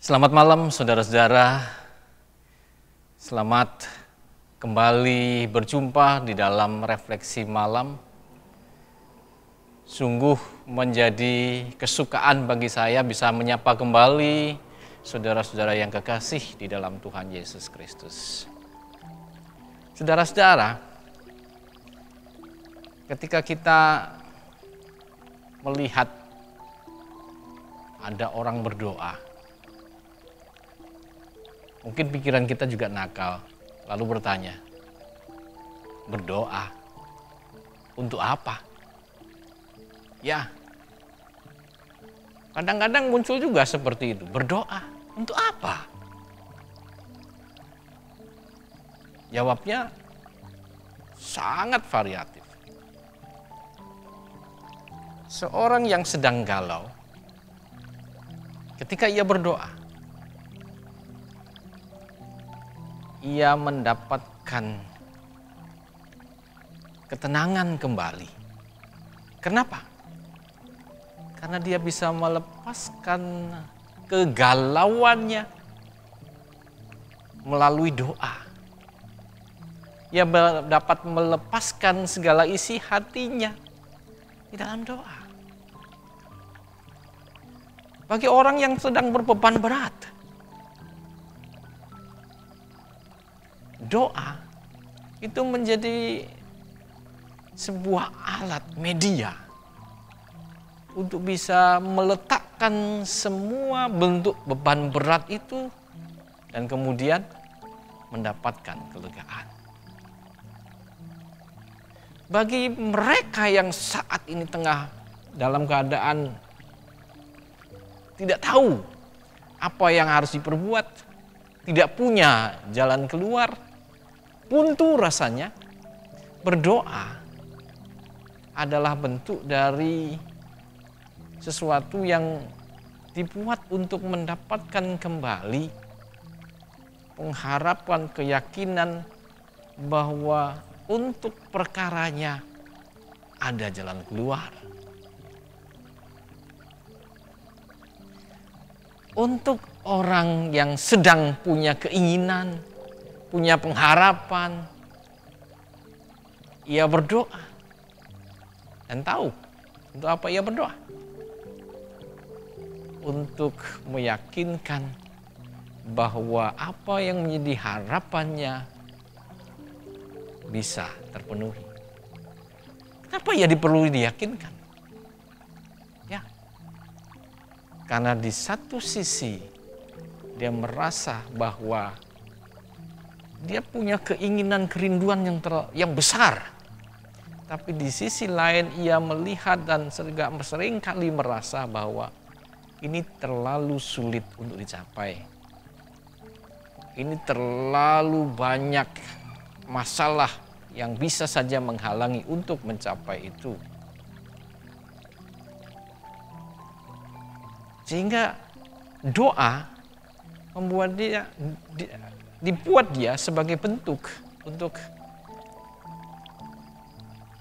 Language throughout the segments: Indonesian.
Selamat malam saudara-saudara, selamat kembali berjumpa di dalam refleksi malam. Sungguh menjadi kesukaan bagi saya bisa menyapa kembali saudara-saudara yang kekasih di dalam Tuhan Yesus Kristus. Saudara-saudara, ketika kita melihat ada orang berdoa, mungkin pikiran kita juga nakal, lalu bertanya, berdoa untuk apa? Ya, kadang-kadang muncul juga seperti itu, berdoa untuk apa? Jawabnya sangat variatif. Seorang yang sedang galau, ketika ia berdoa, ia mendapatkan ketenangan kembali. Kenapa? Karena dia bisa melepaskan kegalauannya melalui doa. Ia dapat melepaskan segala isi hatinya di dalam doa. Bagi orang yang sedang berbeban berat, doa itu menjadi sebuah alat media untuk bisa meletakkan semua bentuk beban berat itu dan kemudian mendapatkan kelegaan. Bagi mereka yang saat ini tengah dalam keadaan tidak tahu apa yang harus diperbuat, tidak punya jalan keluar, buntu rasanya, berdoa adalah bentuk dari sesuatu yang dibuat untuk mendapatkan kembali pengharapan, keyakinan bahwa untuk perkaranya ada jalan keluar. Untuk orang yang sedang punya keinginan, punya pengharapan, ia berdoa dan tahu untuk apa ia berdoa. Untuk meyakinkan bahwa apa yang menjadi harapannya bisa terpenuhi. Kenapa ia perlu diyakinkan? Ya, karena di satu sisi dia merasa bahwa dia punya keinginan kerinduan yang besar. Tapi di sisi lain ia melihat dan sering kali merasa bahwa ini terlalu sulit untuk dicapai. Ini terlalu banyak masalah yang bisa saja menghalangi untuk mencapai itu. Sehingga doa membuat dibuat dia sebagai bentuk untuk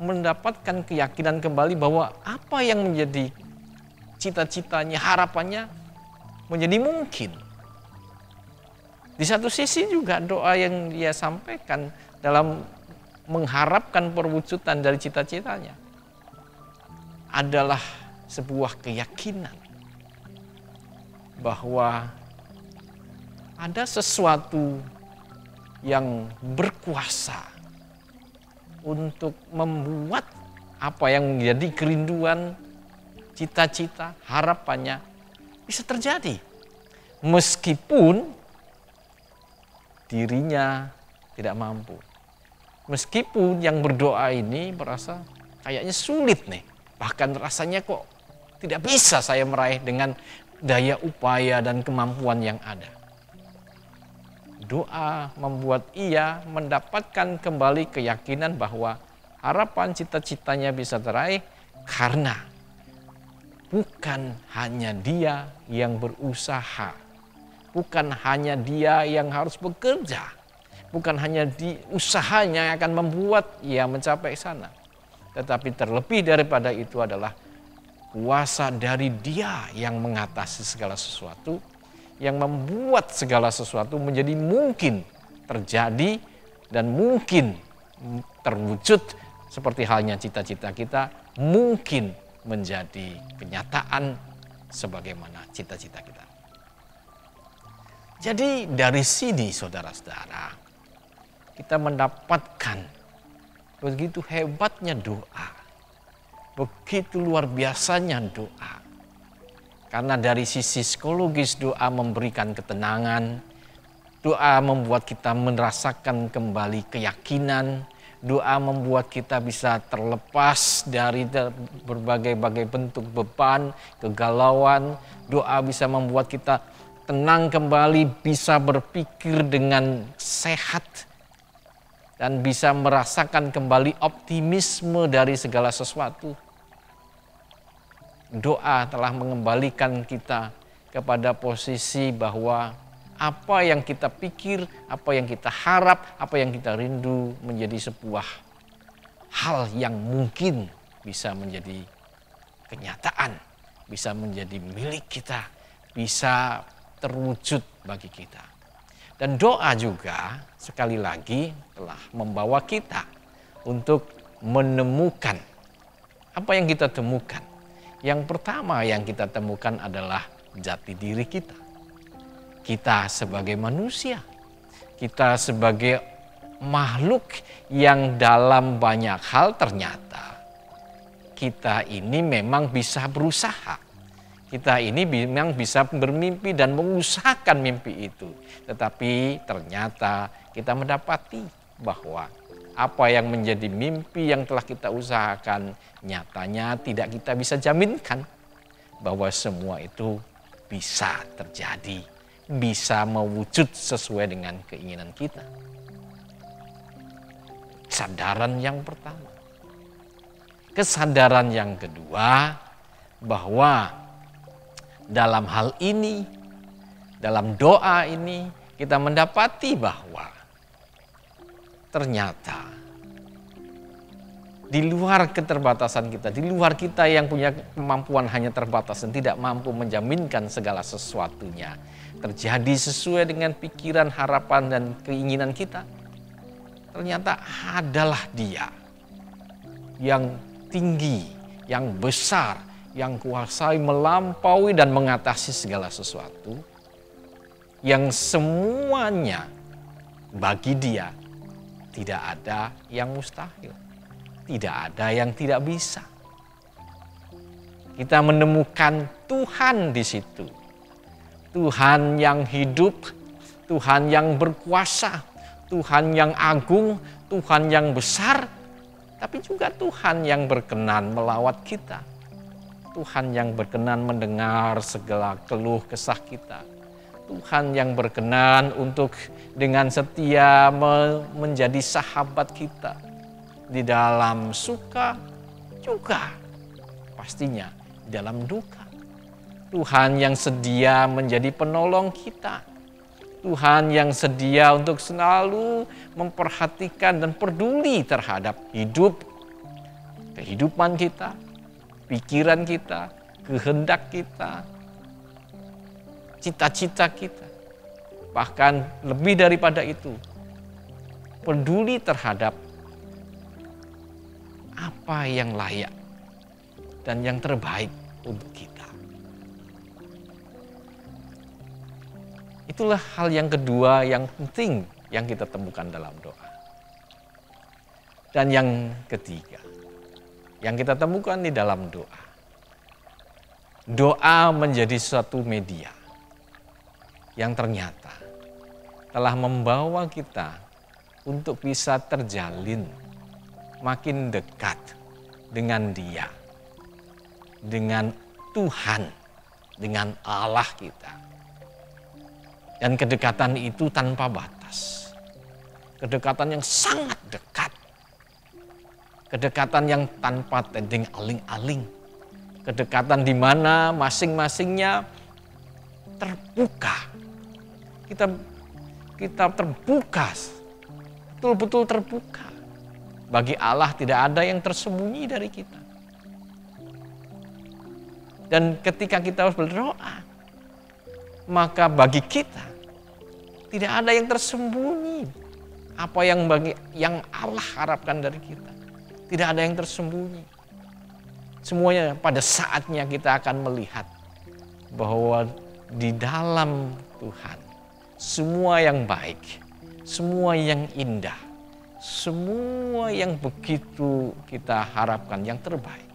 mendapatkan keyakinan kembali bahwa apa yang menjadi cita-citanya, harapannya menjadi mungkin. Di satu sisi juga doa yang dia sampaikan dalam mengharapkan perwujudan dari cita-citanya adalah sebuah keyakinan bahwa ada sesuatu yang berkuasa untuk membuat apa yang menjadi kerinduan, cita-cita, harapannya bisa terjadi. Meskipun dirinya tidak mampu. Meskipun yang berdoa ini merasa kayaknya sulit nih. Bahkan rasanya kok tidak bisa saya meraih dengan daya upaya dan kemampuan yang ada. Doa membuat ia mendapatkan kembali keyakinan bahwa harapan cita-citanya bisa teraih karena bukan hanya dia yang berusaha, bukan hanya dia yang harus bekerja, bukan hanya usahanya yang akan membuat ia mencapai sana. Tetapi terlebih daripada itu adalah kuasa dari Dia yang mengatasi segala sesuatu, yang membuat segala sesuatu menjadi mungkin terjadi dan mungkin terwujud seperti halnya cita-cita kita mungkin menjadi kenyataan sebagaimana cita-cita kita. Jadi dari sini saudara-saudara, kita mendapatkan begitu hebatnya doa, begitu luar biasanya doa. Karena dari sisi psikologis doa memberikan ketenangan, doa membuat kita merasakan kembali keyakinan, doa membuat kita bisa terlepas dari berbagai-bagai bentuk beban, kegalauan, doa bisa membuat kita tenang kembali, bisa berpikir dengan sehat, dan bisa merasakan kembali optimisme dari segala sesuatu. Doa telah mengembalikan kita kepada posisi bahwa apa yang kita pikir, apa yang kita harap, apa yang kita rindu menjadi sebuah hal yang mungkin bisa menjadi kenyataan, bisa menjadi milik kita, bisa terwujud bagi kita. Dan doa juga sekali lagi telah membawa kita untuk menemukan apa yang kita temukan. Yang pertama yang kita temukan adalah jati diri kita. Kita sebagai manusia, kita sebagai makhluk yang dalam banyak hal ternyata kita ini memang bisa berusaha. Kita ini memang bisa bermimpi dan mengusahakan mimpi itu. Tetapi ternyata kita mendapati bahwa apa yang menjadi mimpi yang telah kita usahakan nyatanya tidak kita bisa jaminkan bahwa semua itu bisa terjadi, bisa mewujud sesuai dengan keinginan kita. Kesadaran yang pertama. Kesadaran yang kedua bahwa dalam hal ini, dalam doa ini kita mendapati bahwa ternyata di luar keterbatasan kita, di luar kita yang punya kemampuan hanya terbatas dan tidak mampu menjaminkan segala sesuatunya terjadi sesuai dengan pikiran, harapan, dan keinginan kita. Ternyata adalah Dia yang tinggi, yang besar, yang kuasai melampaui dan mengatasi segala sesuatu, yang semuanya bagi Dia tidak ada yang mustahil. Tidak ada yang tidak bisa. Kita menemukan Tuhan di situ. Tuhan yang hidup, Tuhan yang berkuasa, Tuhan yang agung, Tuhan yang besar, tapi juga Tuhan yang berkenan melawat kita. Tuhan yang berkenan mendengar segala keluh kesah kita. Tuhan yang berkenan untuk dengan setia menjadi sahabat kita. Di dalam suka juga pastinya di dalam duka. Tuhan yang sedia menjadi penolong kita. Tuhan yang sedia untuk selalu memperhatikan dan peduli terhadap hidup, kehidupan kita, pikiran kita, kehendak kita, cita-cita kita. Bahkan lebih daripada itu, peduli terhadap apa yang layak dan yang terbaik untuk kita. Itulah hal yang kedua yang penting yang kita temukan dalam doa. Dan yang ketiga, yang kita temukan di dalam doa. Doa menjadi suatu media yang ternyata telah membawa kita untuk bisa terjalin makin dekat dengan Dia, dengan Tuhan, dengan Allah kita. Dan kedekatan itu tanpa batas. Kedekatan yang sangat dekat. Kedekatan yang tanpa tending aling-aling. Kedekatan di mana masing-masingnya terbuka. Kita terbuka, betul-betul terbuka. Bagi Allah tidak ada yang tersembunyi dari kita. Dan ketika kita berdoa, maka bagi kita tidak ada yang tersembunyi. Apa yang Allah harapkan dari kita, tidak ada yang tersembunyi. Semuanya pada saatnya kita akan melihat bahwa di dalam Tuhan semua yang baik, semua yang indah, semua yang begitu kita harapkan yang terbaik,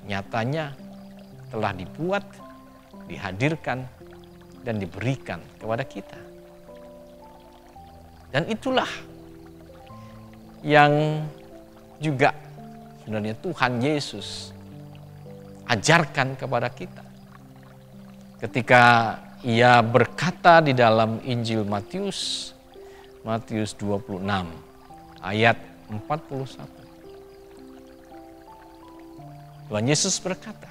nyatanya telah dibuat, dihadirkan, dan diberikan kepada kita. Dan itulah yang juga sebenarnya Tuhan Yesus ajarkan kepada kita. Ketika ia berkata di dalam Injil Matius 26 ayat 41. Tuhan Yesus berkata,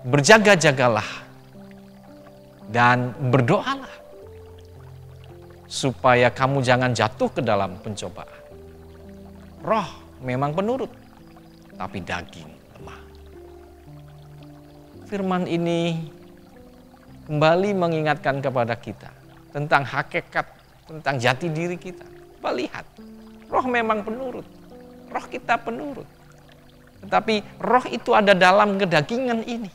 berjaga-jagalah dan berdoalah supaya kamu jangan jatuh ke dalam pencobaan. Roh memang penurut, tapi daging lemah. Firman ini kembali mengingatkan kepada kita tentang hakikat, tentang jati diri kita. Coba lihat, roh memang penurut, roh kita penurut. Tetapi roh itu ada dalam kedagingan ini.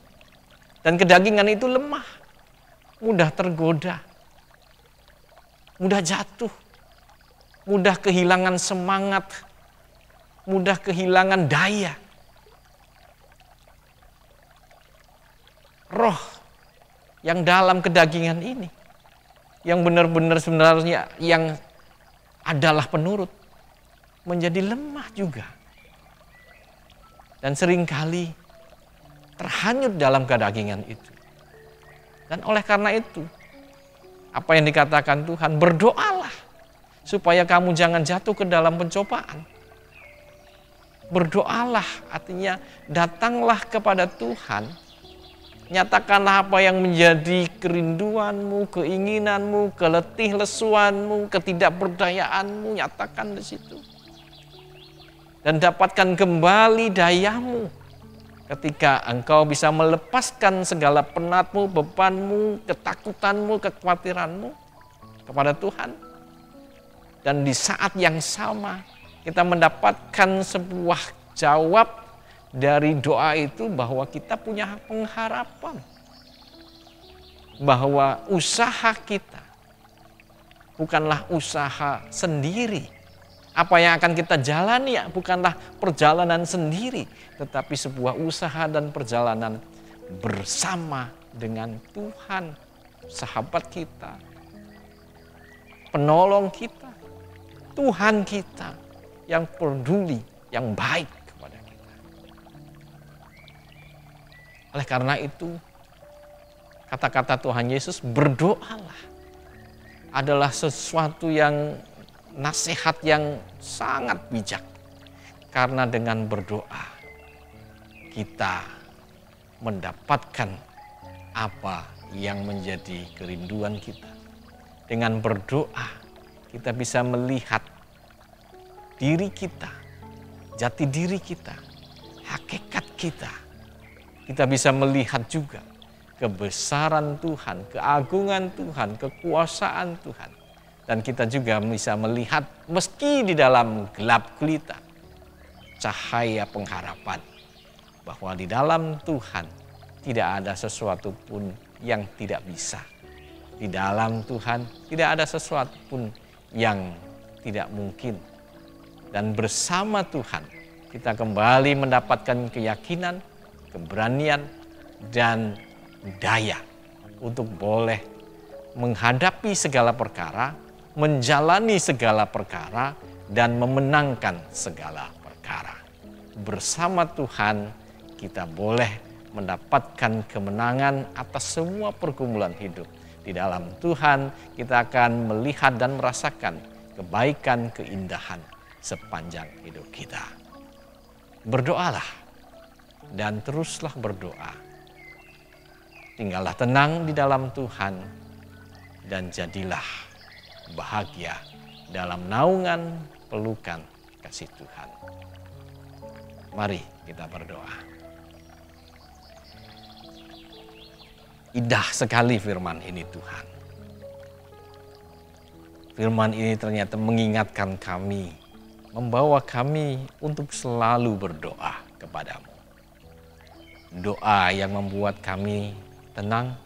Dan kedagingan itu lemah, mudah tergoda, mudah jatuh, mudah kehilangan semangat, mudah kehilangan daya. Roh yang dalam kedagingan ini, yang benar-benar sebenarnya yang adalah penurut, menjadi lemah juga. Dan seringkali terhanyut dalam kedagingan itu. Dan oleh karena itu, apa yang dikatakan Tuhan, berdoalah supaya kamu jangan jatuh ke dalam pencobaan. Berdoalah artinya datanglah kepada Tuhan, nyatakanlah apa yang menjadi kerinduanmu, keinginanmu, keletih lesuanmu, ketidakberdayaanmu, nyatakan di situ. Dan dapatkan kembali dayamu ketika engkau bisa melepaskan segala penatmu, bebanmu, ketakutanmu, kekhawatiranmu kepada Tuhan. Dan di saat yang sama kita mendapatkan sebuah jawab dari doa itu bahwa kita punya pengharapan. Bahwa usaha kita bukanlah usaha sendiri. Apa yang akan kita jalani ya bukanlah perjalanan sendiri, tetapi sebuah usaha dan perjalanan bersama dengan Tuhan, sahabat kita, penolong kita, Tuhan kita yang peduli, yang baik kepada kita. Oleh karena itu, kata-kata Tuhan Yesus, berdoalah, adalah sesuatu yang nasihat yang sangat bijak. Karena dengan berdoa kita mendapatkan apa yang menjadi kerinduan kita. Dengan berdoa kita bisa melihat diri kita, jati diri kita, hakikat kita. Kita bisa melihat juga kebesaran Tuhan, keagungan Tuhan, kekuasaan Tuhan. Dan kita juga bisa melihat meski di dalam gelap gulita, cahaya pengharapan. Bahwa di dalam Tuhan tidak ada sesuatu pun yang tidak bisa. Di dalam Tuhan tidak ada sesuatu pun yang tidak mungkin. Dan bersama Tuhan kita kembali mendapatkan keyakinan, keberanian, dan daya untuk boleh menghadapi segala perkara, menjalani segala perkara, dan memenangkan segala perkara. Bersama Tuhan kita boleh mendapatkan kemenangan atas semua pergumulan hidup. Di dalam Tuhan kita akan melihat dan merasakan kebaikan, keindahan sepanjang hidup kita. Berdoalah dan teruslah berdoa. Tinggallah tenang di dalam Tuhan dan jadilah bahagia dalam naungan pelukan kasih Tuhan. Mari kita berdoa. Indah sekali firman ini Tuhan. Firman ini ternyata mengingatkan kami, membawa kami untuk selalu berdoa kepadamu. Doa yang membuat kami tenang,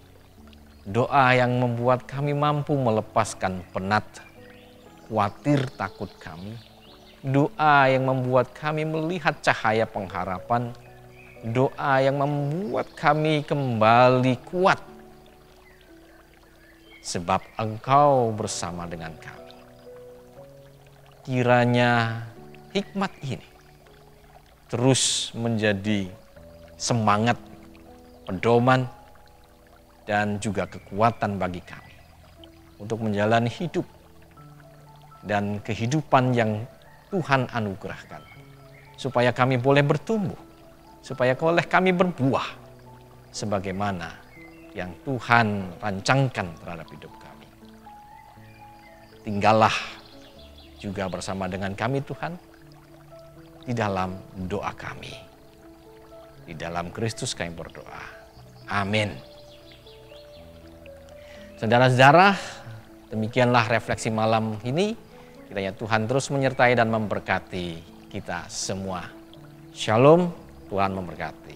doa yang membuat kami mampu melepaskan penat, khawatir, takut kami. Doa yang membuat kami melihat cahaya pengharapan, doa yang membuat kami kembali kuat. Sebab Engkau bersama dengan kami. Kiranya hikmat ini terus menjadi semangat, pedoman, dan juga kekuatan bagi kami untuk menjalani hidup dan kehidupan yang Tuhan anugerahkan. Supaya kami boleh bertumbuh, supaya oleh kami berbuah sebagaimana yang Tuhan rancangkan terhadap hidup kami. Tinggallah juga bersama dengan kami Tuhan di dalam doa kami. Di dalam Kristus kami berdoa. Amin. Saudara-saudara, demikianlah refleksi malam ini. Kiranya Tuhan terus menyertai dan memberkati kita semua. Shalom, Tuhan memberkati.